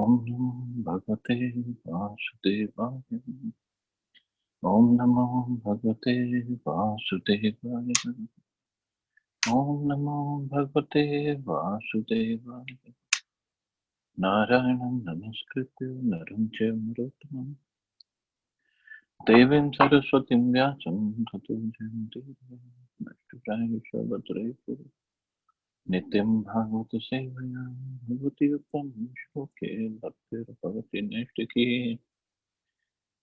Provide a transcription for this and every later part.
Om Namo Bhagavate Vasudevaya. Om Namo Bhagavate Vasudevaya. Om Namo Bhagavate Vasudevaya. Narayanam Namaskritya Naram Chaiva Narottamam Devim Saraswatim Vyasam Tato Jayanti Nashturaya Shabhadraya Nityam Bhagavata Sevaya Bhagavati Uttam Shloke Bhaktir Bhavati Neshtaki.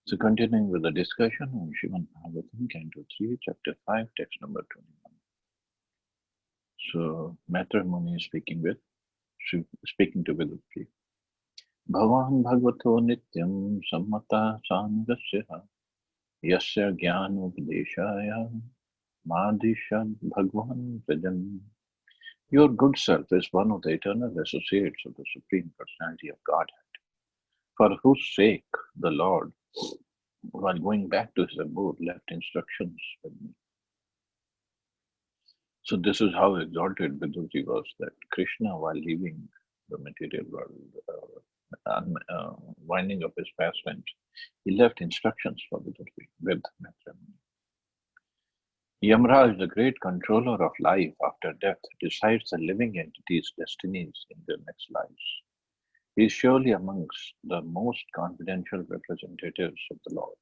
So continuing with the discussion on Srimad Bhagavatam, Canto 3, Chapter 5, text number 21. So Maitreya Muni is speaking to Vidurji. Bhavan Bhagavato Nityam Sammata Sangasya Yasya Jnanopdeshaya Madhishan Bhagwan Prajan. Your good self is one of the eternal associates of the Supreme Personality of Godhead, for whose sake the Lord, while going back to his abode, left instructions with me. So this is how exalted Vidurji was, that Krishna, while leaving the material world, winding up his pastimes, he left instructions for Vidurji with Maitreya. Yamraj, the great controller of life after death, decides the living entities' destinies in their next lives. He is surely amongst the most confidential representatives of the Lord.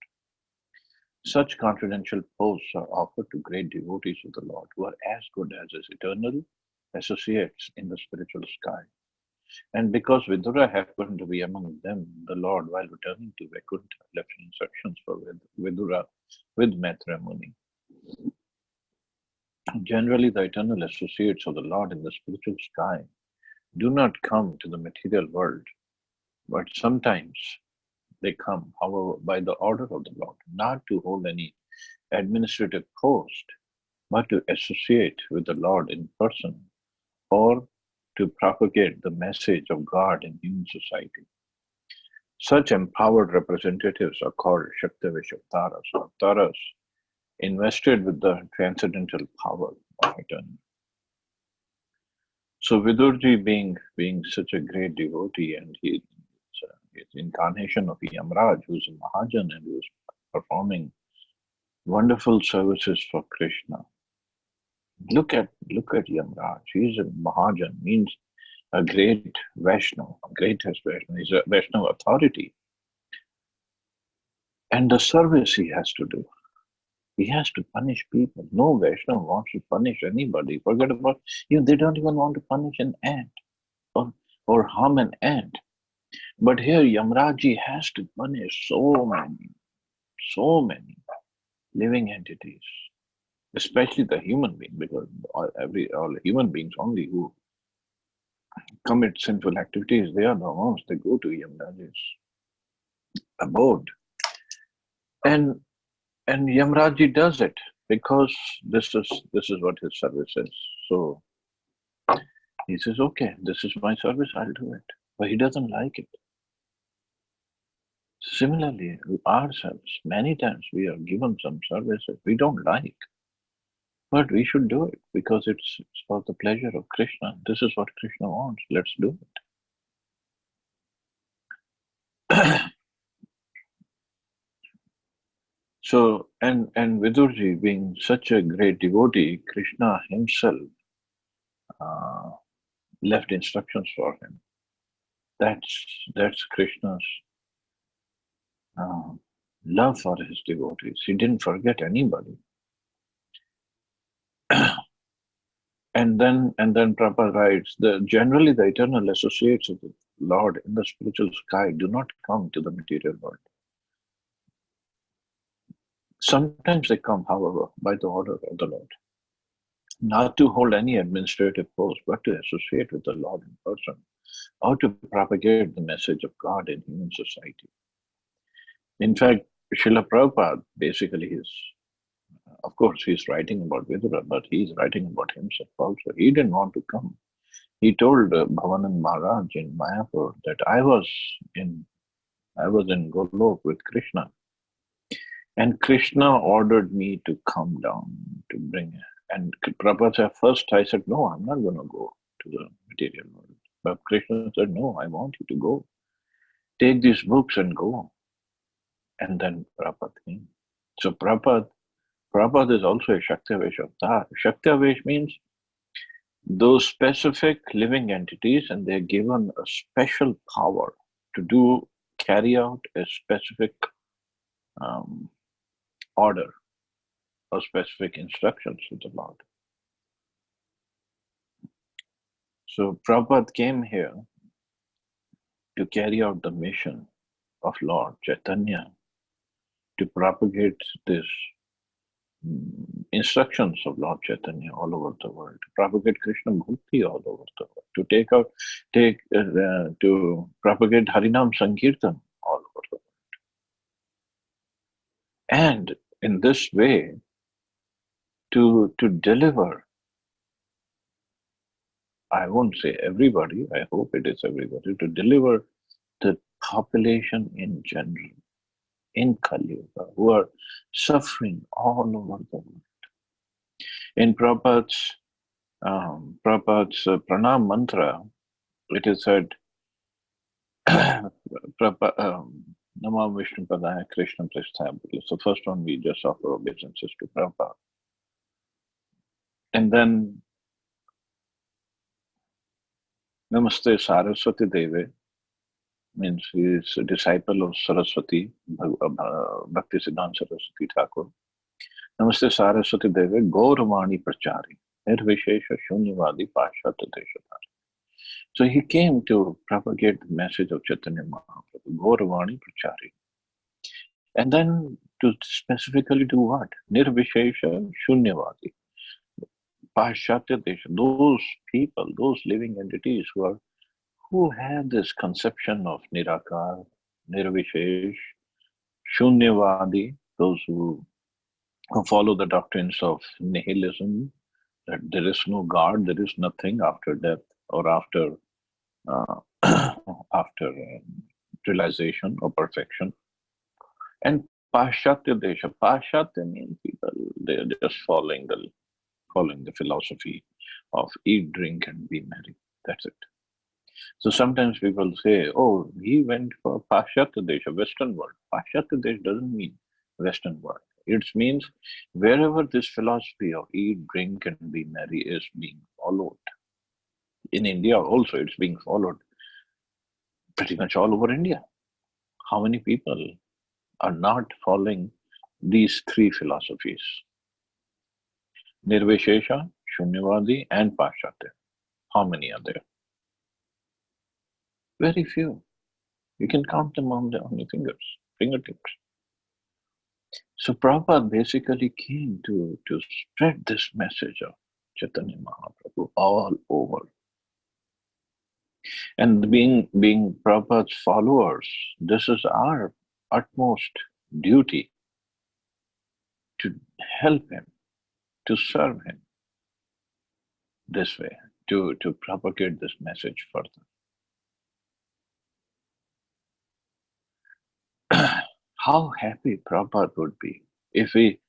Such confidential posts are offered to great devotees of the Lord, who are as good as his eternal associates in the spiritual sky. And because Vidura happened to be among them, the Lord, while returning to Vaikuntha, left instructions for Vidura with Maitreya Muni. Generally, the eternal associates of the Lord in the spiritual sky do not come to the material world, but sometimes they come, however, by the order of the Lord, not to hold any administrative post, but to associate with the Lord in person or to propagate the message of God in human society. Such empowered representatives are called Shaktavishavtaras, or Taras, invested with the transcendental power of eternity. So Vidurji being such a great devotee, and he's incarnation of Yamraj, who's a Mahajan and who's performing wonderful services for Krishna. Look at Yamraj. He's a Mahajan, means a great Vaishnava, greatest Vaishnava. He's a Vaishnava authority. And the service he has to do. He has to punish people. No Vaishnava wants to punish anybody. Forget about, they don't even want to punish an ant or harm an ant. But here Yamraji has to punish so many living entities, especially the human being, because all human beings only who commit sinful activities, they are the ones that go to Yamraji's abode. And Yamraji does it because this is what his service is. So he says, okay, this is my service, I'll do it. But he doesn't like it. Similarly, ourselves, many times we are given some services we don't like, but we should do it because it's for the pleasure of Krishna. This is what Krishna wants. Let's do it. So, and Vidurji being such a great devotee, Krishna himself left instructions for him. That's Krishna's love for his devotees. He didn't forget anybody. And then Prabhupada writes, generally the eternal associates of the Lord in the spiritual sky do not come to the material world. Sometimes they come, however, by the order of the Lord, not to hold any administrative post, but to associate with the Lord in person, or to propagate the message of God in human society. In fact, Srila Prabhupada, basically of course, he's writing about Vidura, but he's writing about himself also. He didn't want to come. He told Bhavanand Maharaj in Mayapur that I was in Golok with Krishna, and Krishna ordered me to come down to bring. And Prabhupada said, first I said, no, I'm not going to go to the material world. But Krishna said, no, I want you to go. Take these books and go. And then Prabhupada came. So Prabhupada is also a Shaktivesh avatar. Shaktivesh means those specific living entities, and they're given a special power to carry out a specific um, order or specific instructions of the Lord. So Prabhupada came here to carry out the mission of Lord Chaitanya, to propagate this instructions of Lord Chaitanya all over the world, to propagate Krishna Bhakti all over the world, to propagate Harinam Sankirtan all over the world. And in this way, to deliver, I won't say everybody, I hope it is everybody, to deliver the population in general, in Kali Yuga, who are suffering all over the world. In Prabhupada's Pranam mantra, it is said, Namam Vishnu Padaya Krishna Prasthaya. So first one we just offer obeisances to Prabhupada. And then Namaste Saraswati Deve means he is a disciple of Saraswati, Bhakti Siddhanta Saraswati Thakur. Namaste Saraswati Deve Gauravani Prachari Nirvishesha Shunyavadi Pashyata Deshatari. So he came to propagate the message of Chaitanya Mahaprabhu, Gauravani Prachari. And then to specifically do what? Nirvishesha Shunyavadi. Pashyatya Desha, those people, those living entities who have this conception of Nirakar, Nirvishesh, Shunyavadi, those who follow the doctrines of nihilism, that there is no God, there is nothing after death or after uh, after realization or perfection. And Pashyatya Desha, Pashyatya means people, they're just following the philosophy of eat, drink, and be merry. That's it. So sometimes people say, oh, he went for Pashyatya Desha, Western world. Pashyatya Desha doesn't mean Western world. It means wherever this philosophy of eat, drink, and be merry is being followed. In India also, it's being followed pretty much all over India. How many people are not following these three philosophies? Nirvishesha, Shunyavadi, and Pashyatya. How many are there? Very few. You can count them on your fingertips. So Prabhupada basically came to spread this message of Chaitanya Mahaprabhu all over. And being Prabhupada's followers, this is our utmost duty to help him, to serve him this way, to propagate this message further. How happy Prabhupada would be if we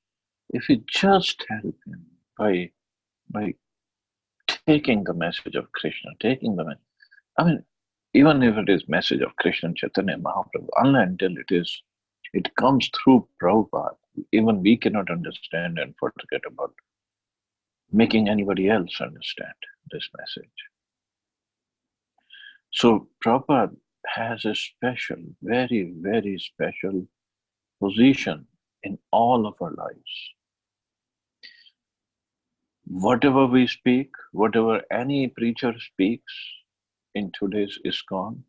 just help him by taking the message of Krishna, I mean, even if it is message of Krishna Chaitanya Mahaprabhu, until it comes through Prabhupada, even we cannot understand and forget about making anybody else understand this message. So Prabhupada has a special, very, very special position in all of our lives. Whatever we speak, whatever any preacher speaks in today's ISKCON,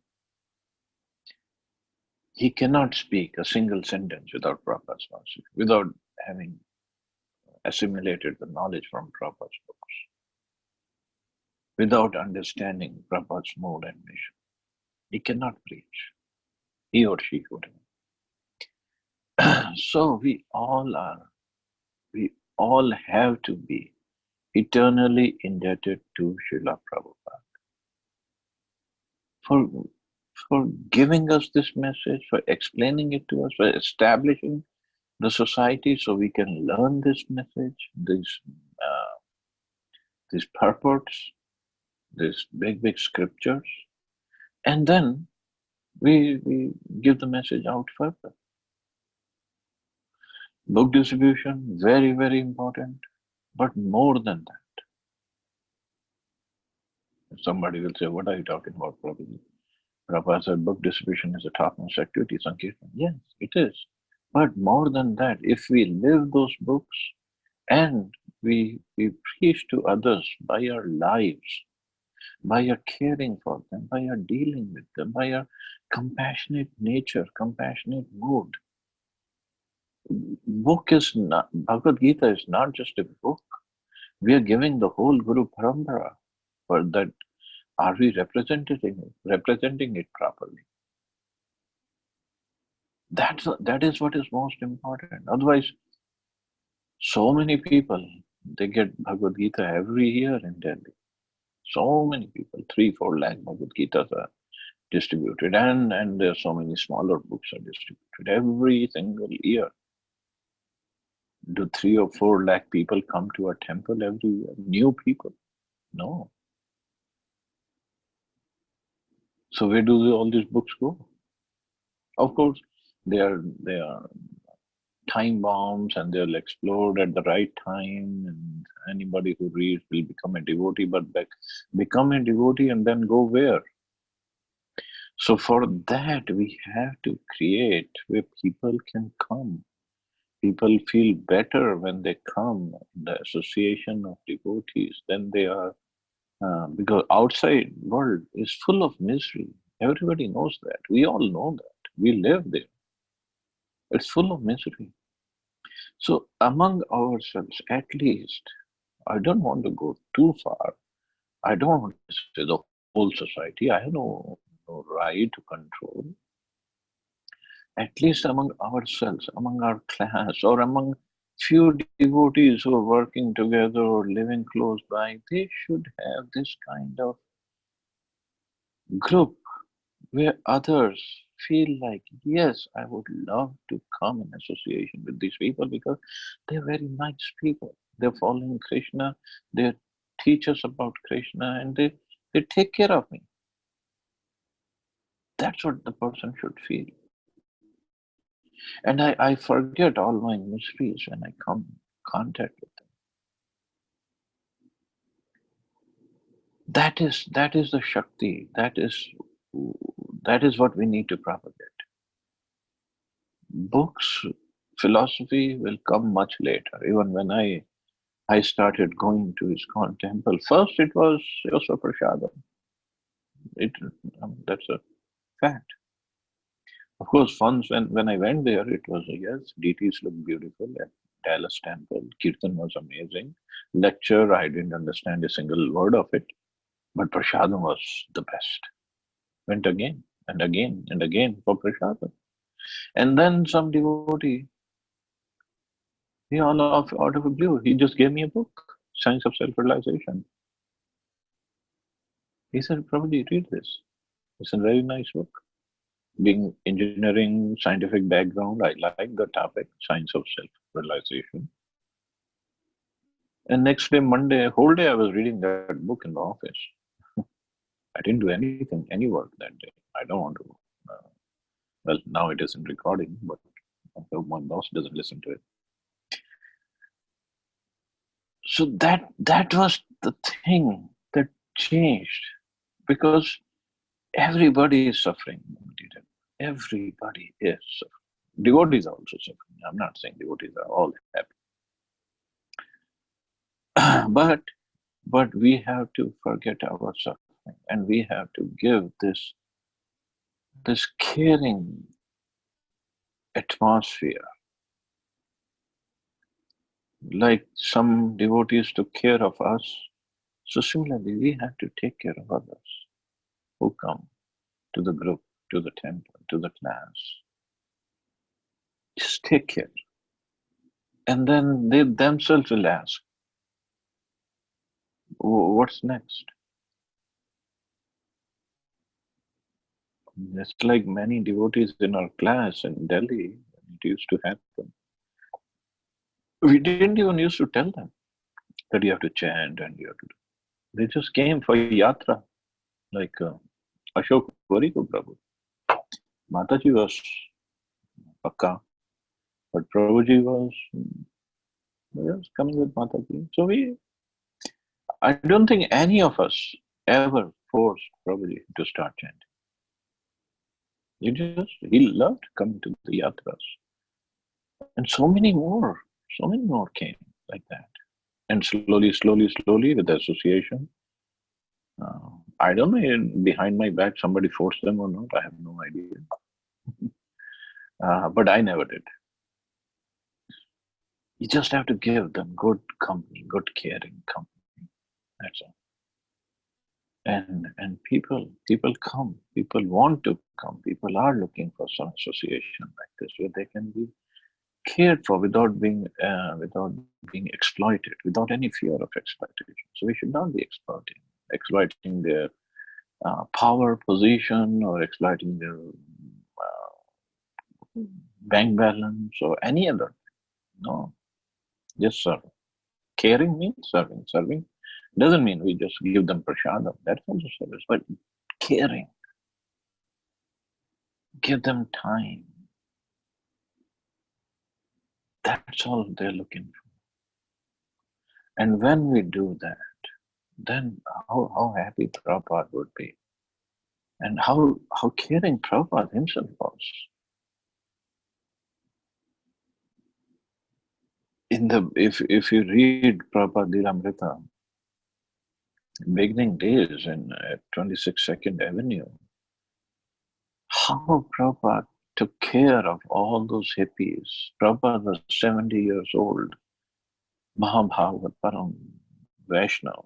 he cannot speak a single sentence without Prabhupada's knowledge, without having assimilated the knowledge from Prabhupada's books, without understanding Prabhupada's mode and mission. He cannot preach, he or she couldn't. So we all have to be eternally indebted to Srila Prabhupada for giving us this message, for explaining it to us, for establishing the society so we can learn this message, these purports, these big scriptures, and then We give the message out further. Book distribution, very, very important. But more than that, somebody will say, what are you talking about, Prabhuji? Prabhupada said book distribution is a topmost activity, Sankirtan. Yes, it is. But more than that, if we live those books and we preach to others by our lives, by our caring for them, by our dealing with them, by our compassionate nature, compassionate mood. Book is not, Bhagavad Gita is not just a book. We are giving the whole Guru Parampara for that. Are we representing it properly? That is what is most important. Otherwise, so many people, they get Bhagavad Gita every year in Delhi. So many people, 3-4 lakh Bhagavad Gitas are distributed, and there are so many smaller books are distributed every single year. Do 3 or 4 lakh people come to our temple every year? New people? No. So where do all these books go? Of course, they are time bombs and they'll explode at the right time, and anybody who reads will become a devotee, but become a devotee and then go where? So for that, we have to create where people can come. People feel better when they come in the association of devotees than they are, because outside world is full of misery. Everybody knows that. We all know that. We live there. It's full of misery. So among ourselves, at least, I don't want to go too far. I don't want to say the whole society. I have no right to control. At least among ourselves, among our class, or among few devotees who are working together or living close by, they should have this kind of group where others feel like, yes, I would love to come in association with these people because they're very nice people. They're following Krishna, they teach us about Krishna, and they take care of me. That's what the person should feel. And I forget all my miseries when I come in contact with them. That is the Shakti. That is what we need to propagate. Books, philosophy will come much later. Even when I started going to ISKCON temple, first it was for prasadam. That's a fact. Of course, once when I went there, it was yes, deities looked beautiful at Dallas temple. Kirtan was amazing. Lecture, I didn't understand a single word of it, but prasadam was the best. Went again and again and again for prasadam. And then some devotee, he all out of a blue, he just gave me a book, Science of Self-Realization. He said, Prabhuji, read this. It's a very nice book. Being engineering, scientific background, I like the topic, Science of Self-Realization. And next day, Monday, whole day I was reading that book in the office. I didn't do anything, any work that day. I don't want to. Well, now it isn't recording, but I hope my boss doesn't listen to it. So that was the thing that changed, because everybody is suffering. Everybody is suffering. Devotees are also suffering. I'm not saying devotees are all happy. But we have to forget our suffering, and we have to give this caring atmosphere. Like some devotees took care of us, so similarly we have to take care of others who come to the group, to the temple, to the class. Just take care. And then they themselves will ask, what's next? It's like many devotees in our class in Delhi, it used to happen. We didn't even used to tell them that you have to chant and you have to do. They just came for yatra, like Ashok Variko Prabhu. Mataji was Pakka, but Prabhuji was coming with Mataji. So I don't think any of us ever forced Prabhuji to start chanting. He loved coming to the yatras. And so many more came like that. And slowly with the association, I don't know, behind my back somebody forced them or not, I have no idea. But I never did. You just have to give them good company, good caring company. That's all. And people come, people want to come, people are looking for some association like this where they can be cared for without being exploited, without any fear of exploitation. So we should not be exploiting their power, position, or exploiting their bank balance or any other. No, just serve. Caring means serving. Serving doesn't mean we just give them prasadam. That's also service. But caring, give them time. That's all they're looking for. And when we do that, then how happy Prabhupada would be. And how caring Prabhupada himself was. If you read Prabhupada Lilamrita, beginning days in 22nd Avenue, how Prabhupada took care of all those hippies. Prabhupada was 70 years old, Mahabhagavat Param, Vaishnav.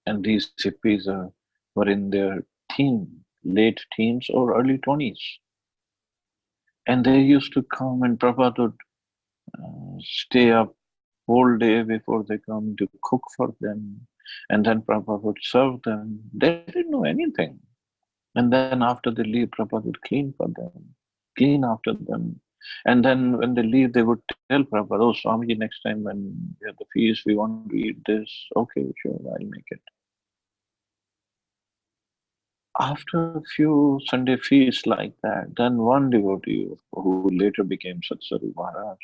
And these hippies were in their late teens or early 20s. And they used to come and Prabhupada would stay up whole day before they come to cook for them. And then Prabhupada would serve them. They didn't know anything. And then after they leave, Prabhupada would clean for them, clean after them. And then when they leave, they would tell Prabhupada, oh, Swamiji, next time when we have the feast, we want to eat this. Okay, sure, I'll make it. After a few Sunday feasts like that, then one devotee who later became Satsaru Maharaj,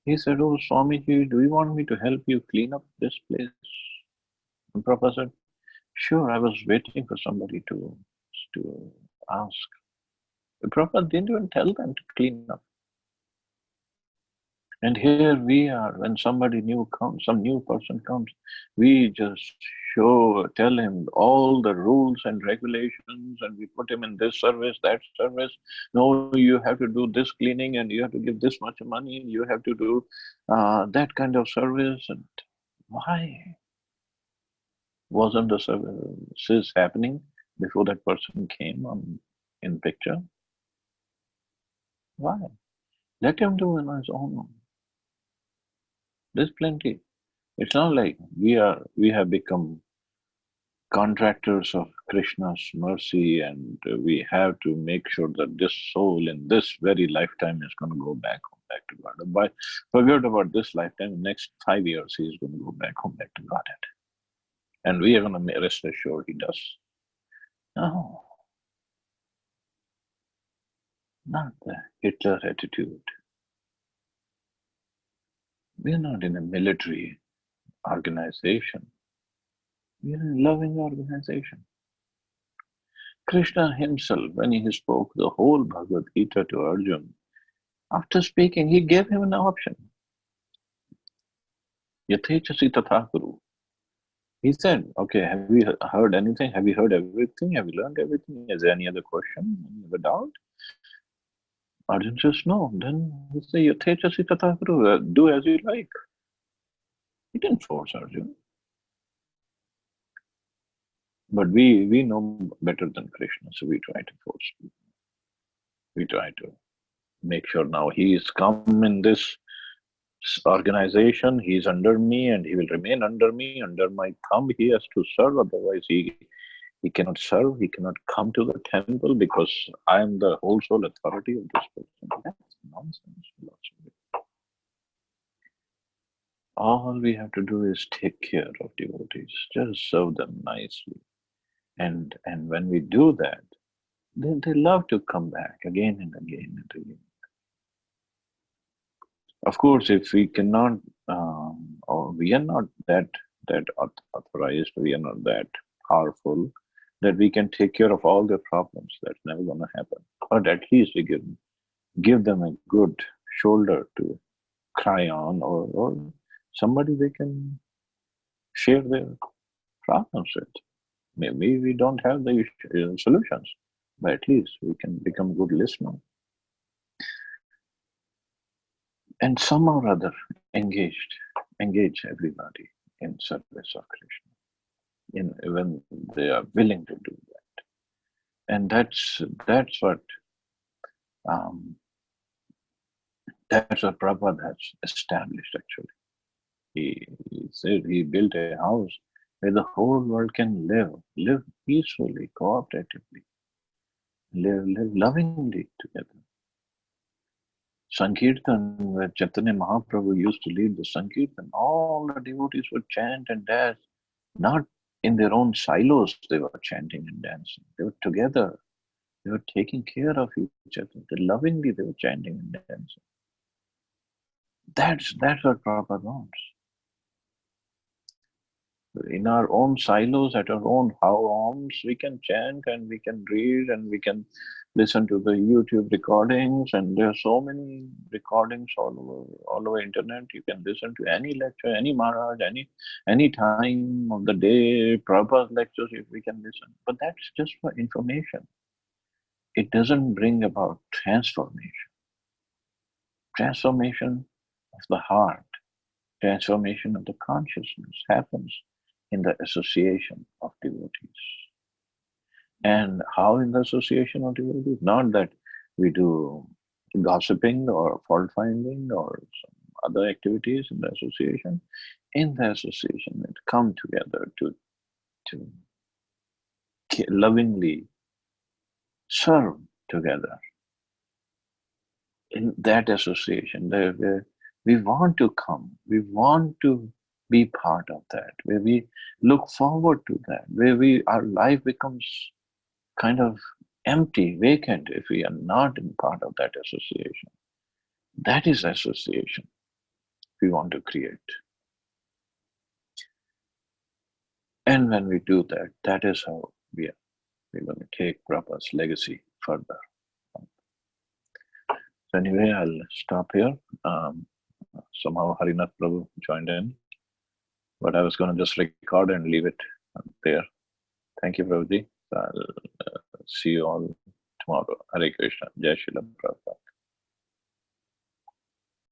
he said, oh, Swamiji, do you want me to help you clean up this place? And Prabhupada said, sure, I was waiting for somebody to ask. But Prabhupada didn't even tell them to clean up. And here we are, when somebody new comes, some new person comes, we just tell him all the rules and regulations, and we put him in this service, that service. No, you have to do this cleaning, and you have to give this much money, you have to do that kind of service. And why wasn't the services happening before that person came in picture? Why? Let him do it on his own. There's plenty. It's not like we have become contractors of Krishna's mercy, and we have to make sure that this soul in this very lifetime is going to go back to God. But forget about this lifetime. Next 5 years, he is going to go back to Godhead, and we are going to rest assured he does. No, not the Hitler attitude. We are not in a military organization. We are in a loving organization. Krishna himself, when he spoke the whole Bhagavad Gita to Arjuna, after speaking, he gave him an option. Yathechasi tatha kuru. He said, okay, have you heard anything? Have you heard everything? Have you learned everything? Is there any other question? Any other doubt? Arjuna says, no. Then he said, Yathechasi tatha kuru. Do as you like. He didn't force Arjuna. But we know better than Krishna, so we try to force people. We try to make sure now he is come in this organization, he is under me and he will remain under me, under my thumb. He has to serve, otherwise he cannot serve, he cannot come to the temple because I am the whole soul authority of this person. That's nonsense philosophy. All we have to do is take care of devotees, just serve them nicely. And when we do that, They love to come back again and again and again. Of course, if we cannot, or we are not that authorized, we are not that powerful that we can take care of all their problems. That's never going to happen. But at least we can give them a good shoulder to cry on, or somebody they can share their problems with. Maybe we don't have the solutions, but at least we can become good listeners and somehow or other engage everybody in service of Krishna, in when they are willing to do that. And that's um, what Prabhupada has established actually. He said he built a house where the whole world can live peacefully, cooperatively, live lovingly together. Sankirtan, where Chaitanya Mahaprabhu used to lead the Sankirtan, all the devotees would chant and dance, not in their own silos, they were chanting and dancing. They were together. They were taking care of each other. Lovingly, they were chanting and dancing. That's what Prabhupada wants. In our own silos, at our own homes, we can chant and we can read and we can listen to the YouTube recordings, and there are so many recordings all over internet. You can listen to any lecture, any Maharaj, any time of the day, Prabhupada's lectures, if we can listen. But that's just for information. It doesn't bring about transformation. Transformation of the heart, transformation of the consciousness happens in the association of devotees. And how in the association of devotees? Not that we do gossiping or fault finding or some other activities in the association. In the association, it come together to lovingly serve together. In that association, where we want to come, we want to be part of that, where we look forward to that, where our life becomes kind of empty, vacant if we are not in part of that association. That is association we want to create. And when we do that, that is how we're going to take Prabhupada's legacy further. So anyway, I'll stop here. Somehow Harinath Prabhu joined in, but I was going to just record and leave it there. Thank you, Prabhuji. I'll see you all tomorrow. Hare Krishna. Jai Srila Prabhupada.